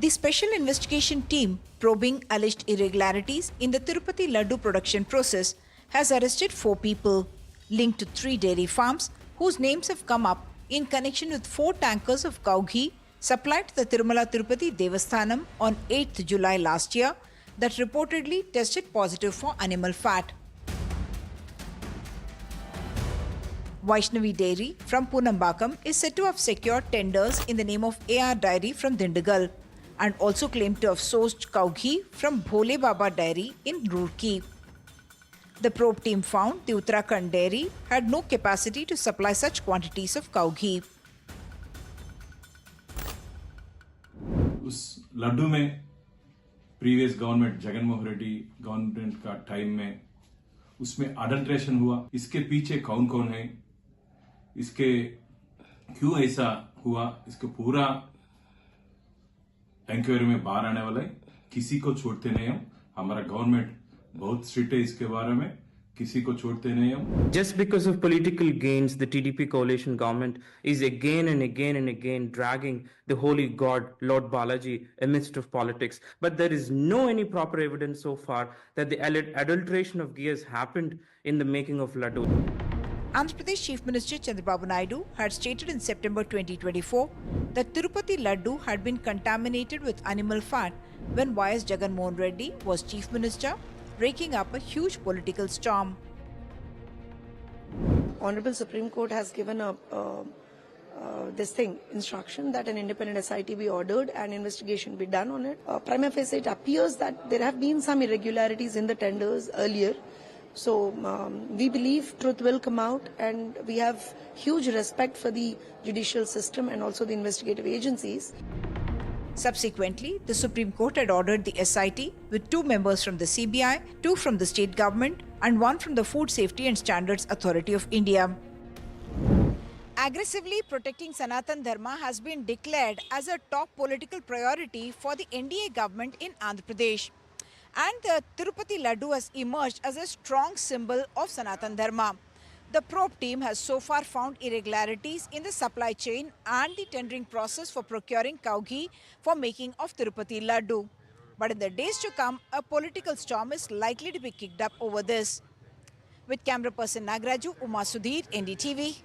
The Special Investigation Team probing alleged irregularities in the Tirupati Laddu production process has arrested 4 people linked to 3 dairy farms whose names have come up in connection with 4 tankers of cow ghee supplied to the Tirumala Tirupati Devasthanam on 8th July last year that reportedly tested positive for animal fat. Vaishnavi Dairy from Punambakam is said to have secured tenders in the name of AR Dairy from Dindigal and also claimed to have sourced cow ghee from Bhole Baba Dairy in Roorkee. The probe team found the Uttarakhand dairy had no capacity to supply such quantities of cow ghee. उस लड्डू में previous government Jaganmohan Reddy government का time में उसमें adulteration हुआ। इसके पीछे कौन कौन है, इसके क्यों ऐसा हुआ, इसको पूरा इंक्वायरी में बाहर आने वाला है। किसी को छोड़ते नहीं हम। हमारा गवर्नमेंट बहुत स्ट्रिक्ट है इसके बारे में, किसी को छोड़ते नहीं हम। Just because of political gains, the TDP coalition government is again and again and again dragging the holy god Lord Balaji amidst of politics. But there is no any proper evidence so far that the adulteration of ghee has happened in the making of laddu. Andhra Pradesh Chief Minister Chandrababu Naidu had stated in September 2024 that Tirupati Laddu had been contaminated with animal fat when YS Jagan Mohan Reddy was Chief Minister, raking up a huge political storm. Honorable Supreme Court has given a instruction that an independent SIT be ordered and investigation be done on it. Prima facie, it appears that there have been some irregularities in the tenders earlier. So we believe truth will come out, and we have huge respect for the judicial system and also the investigative agencies. Subsequently, the Supreme Court had ordered the SIT with 2 members from the CBI, 2 from the state government and 1 from the Food Safety and Standards Authority of India. Aggressively protecting Sanatan Dharma has been declared as a top political priority for the NDA government in Andhra Pradesh. And the Tirupati Laddu has emerged as a strong symbol of Sanatan Dharma. The probe team has so far found irregularities in the supply chain and the tendering process for procuring cow ghee for making of Tirupati Laddu. But in the days to come, a political storm is likely to be kicked up over this. With camera person Nagraju, Uma Sudhir, NDTV.